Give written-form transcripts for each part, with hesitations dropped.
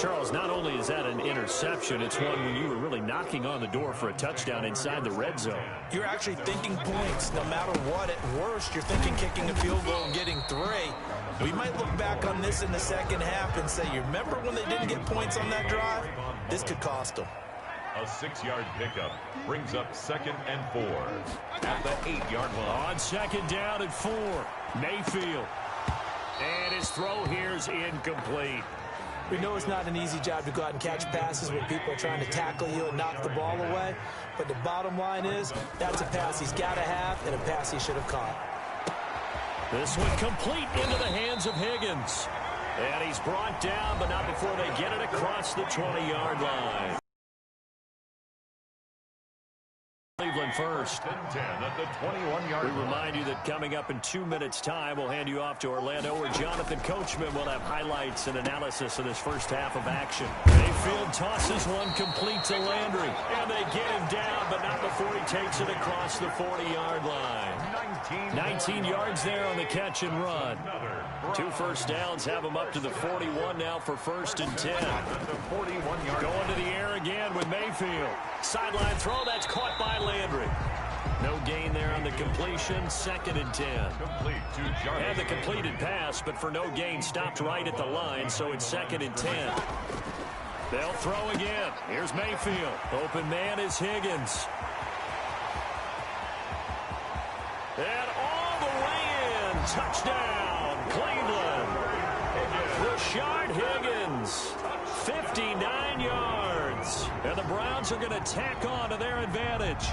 Charles, not only is that an interception, it's one when you were really knocking on the door for a touchdown inside the red zone. You're actually thinking points. No matter what, at worst, you're thinking kicking a field goal and getting 3. We might look back on this in the second half and say, you remember when they didn't get points on that drive? This could cost them. A 6-yard pickup brings up 2nd and 4 at the 8-yard line. On 2nd down and 4, Mayfield. And his throw here is incomplete. We know it's not an easy job to go out and catch passes when people are trying to tackle you and knock the ball away. But the bottom line is, that's a pass he's got to have and a pass he should have caught. This one complete into the hands of Higgins. And he's brought down, but not before they get it across the 20-yard line. Cleveland first. 10 at the 21-yard line. We remind you that coming up in 2 minutes' time, we'll hand you off to Orlando, where Jonathan Coachman will have highlights and analysis of this first half of action. Mayfield tosses one complete to Landry, and they get him down, but not before he takes it across the 40-yard line. 19 yards there on the catch and run. 2 first downs have him up to the 41 now for 1st and 10. Going to the air again with Mayfield. Sideline throw, that's caught by Landry. No gain there on the completion, 2nd and 10. And the completed pass, but for no gain, stopped right at the line, so it's 2nd and 10. They'll throw again. Here's Mayfield. Open man is Higgins. And all the way in. Touchdown, Cleveland. Rashard Higgins, 59 yards. And the Browns are going to tack on to their advantage.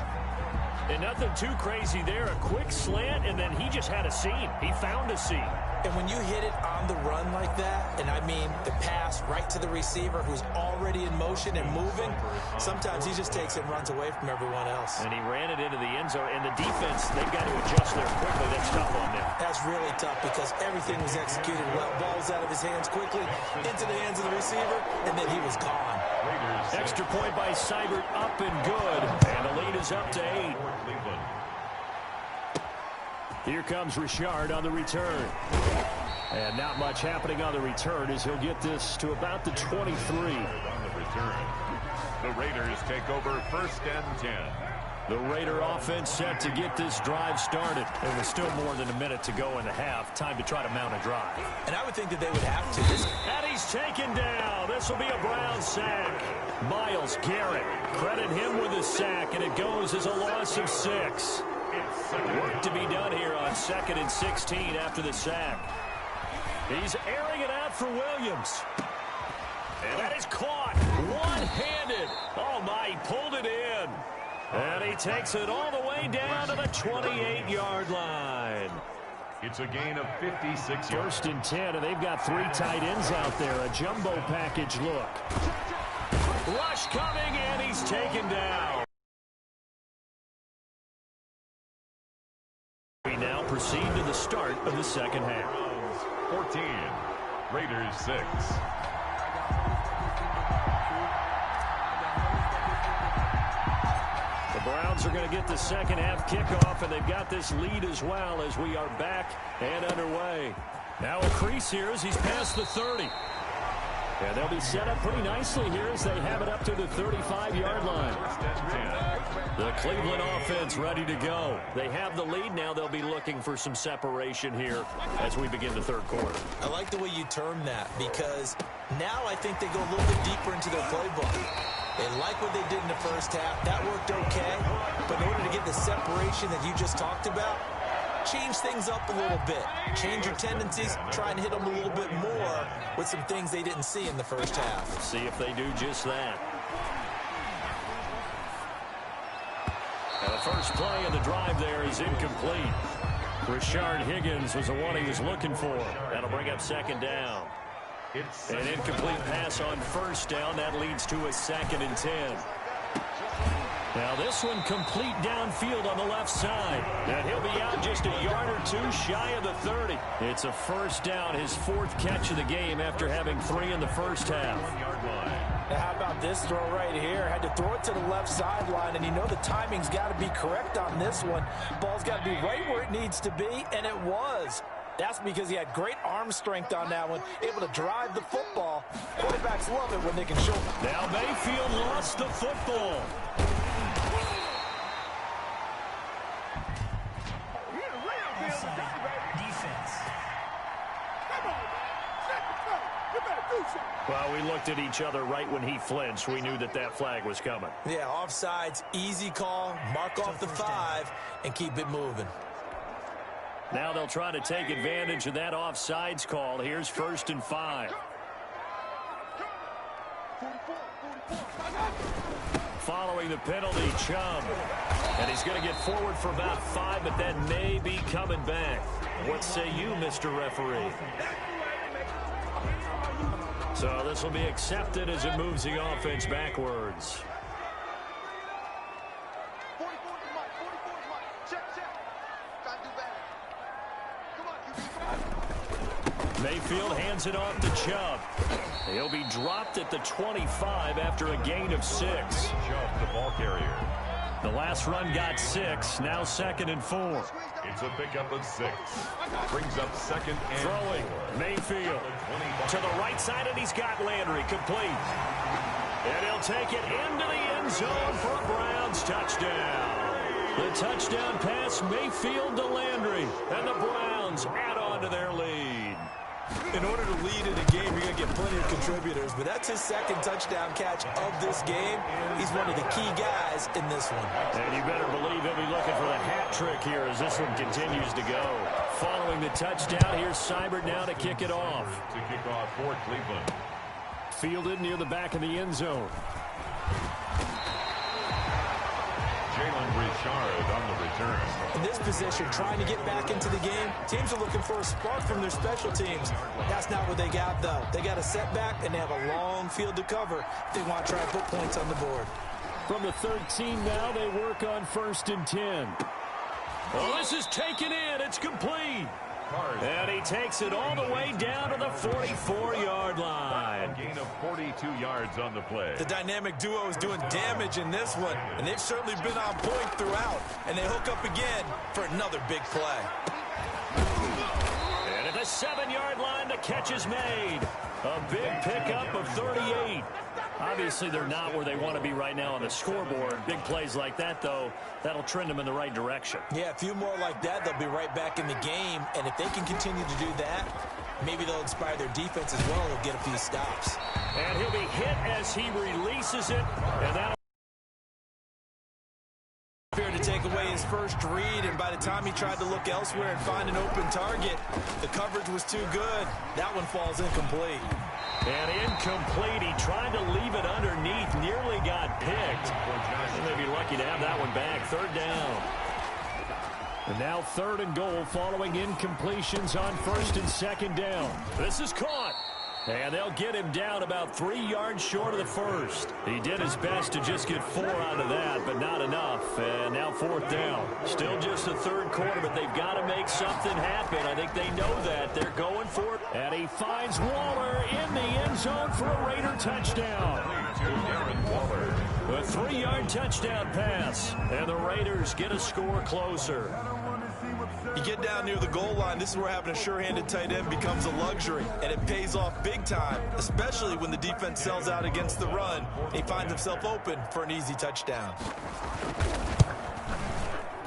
And nothing too crazy there. A quick slant, and then he just had a seam. He found a seam. And when you hit it on the run like that, and I mean the pass right to the receiver who's already in motion and moving, sometimes he just takes it and runs away from everyone else. And he ran it into the end zone, and the defense, they've got to adjust there quickly. That's tough on them. That's really tough because everything was executed well. Ball's out of his hands quickly, into the hands of the receiver, and then he was gone. Extra point by Seibert, up and good, and the lead is up to 8. Here comes Richard on the return. And not much happening on the return as he'll get this to about the 23. On the return, the Raiders take over 1st and 10. The Raider offense set to get this drive started. It was still more than a minute to go in the half. Time to try to mount a drive. And I would think that they would have to. And he's taken down. This will be a Brown sack. Myles Garrett, credit him with a sack, and it goes as a loss of 6. Work to be done here on 2nd and 16 after the sack. He's airing it out for Williams. And that is caught one-handed. Oh, my, he pulled it in. And he takes it all the way down to the 28-yard line. It's a gain of 56 yards. 1st and 10, and they've got 3 tight ends out there. A jumbo package look. Rush coming, and he's taken down. We now proceed to the start of the second half. 14, Raiders 6. The Browns are going to get the second half kickoff, and they've got this lead as well as we are back and underway. Now a crease here as he's past the 30. And they'll be set up pretty nicely here as they have it up to the 35-yard line. The Cleveland offense ready to go. They have the lead. Now they'll be looking for some separation here as we begin the third quarter. I like the way you term that because now I think they go a little bit deeper into their playbook. They like what they did in the first half. That worked okay. But in order to get the separation that you just talked about, change things up a little bit. Change your tendencies. Try and hit them a little bit more with some things they didn't see in the first half. See if they do just that. Now the first play of the drive there is incomplete. Rashard Higgins was the one he was looking for. That'll bring up 2nd down. An incomplete pass on 1st down. That leads to a 2nd and 10. Now this one complete downfield on the left side. And he'll be out just a yard or 2 shy of the 30. It's a 1st down, his 4th catch of the game after having 3 in the first half. Now how about this throw right here? Had to throw it to the left sideline, and you know the timing's got to be correct on this one. Ball's got to be right where it needs to be, and it was. That's because he had great arm strength on that one, able to drive the football. Quarterbacks love it when they can show. Now Mayfield lost the football. Well, we looked at each other right when he flinched. We knew that that flag was coming. Yeah, offsides, easy call, mark off the 5, and keep it moving. Now they'll try to take advantage of that offsides call. Here's 1st and 5. Following the penalty, Chubb. And he's going to get forward for about 5, but that may be coming back. What say you, Mr. Referee? So this will be accepted as it moves the offense backwards. Mayfield hands it off to Chubb. He'll be dropped at the 25 after a gain of 6. Chubb, the ball carrier. The last run got 6. Now 2nd and 4. It's a pickup of 6. Brings up 2nd and Throwing 4. Mayfield to the right side, and he's got Landry complete. And he'll take it into the end zone for a Browns touchdown. The touchdown pass, Mayfield to Landry, and the Browns add on to their lead. In order to lead in a game, you're going to get plenty of contributors, but that's his 2nd touchdown catch of this game. He's one of the key guys in this one. And you better believe he'll be looking for the hat trick here as this one continues to go. Following the touchdown, here's Seibert now to kick it off. To kick off for Cleveland. Fielded near the back of the end zone. Jalen Richard on the return. In this position, trying to get back into the game, teams are looking for a spark from their special teams. That's not what they got, though. They got a setback, and they have a long field to cover if they want to try and put points on the board. From the 13 now, they work on 1st and 10. Well, this is taken in. It's complete. And he takes it all the way down to the 44-yard line. A gain of 42 yards on the play. The dynamic duo is doing damage in this one, and they've certainly been on point throughout. And they hook up again for another big play. And at the 7-yard line, the catch is made. A big pickup of 38. Obviously, they're not where they want to be right now on the scoreboard. Big plays like that, though, that'll trend them in the right direction. Yeah, a few more like that, they'll be right back in the game. And if they can continue to do that, maybe they'll inspire their defense as well. They'll get a few stops. And he'll be hit as he releases it. And that'll to take away his first read, and by the time he tried to look elsewhere and find an open target, the coverage was too good. That one falls incomplete. And incomplete. He tried to leave it underneath, nearly got picked. And they'd be lucky to have that one back. 3rd down. And now 3rd and goal following incompletions on 1st and 2nd down. This is caught. And they'll get him down about 3 yards short of the 1st. He did his best to just get 4 out of that, but not enough. And now 4th down. Still just the 3rd quarter, but they've got to make something happen. I think they know that. They're going for it. And he finds Waller in the end zone for a Raider touchdown. A 3-yard touchdown pass. And the Raiders get a score closer. You get down near the goal line, this is where having a sure-handed tight end becomes a luxury, and it pays off big time, especially when the defense sells out against the run. He finds himself open for an easy touchdown.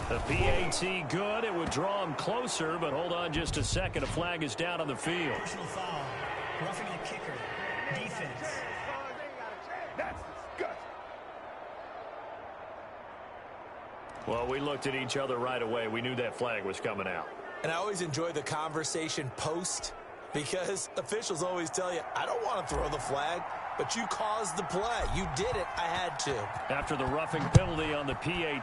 The PAT good. It would draw him closer, but hold on just a second. A flag is down on the field. Personal foul. Roughing the kicker. Defense. Well, we looked at each other right away. We knew that flag was coming out. And I always enjoy the conversation post, because officials always tell you, I don't want to throw the flag, but you caused the play. You did it. I had to. After the roughing penalty on the PAT,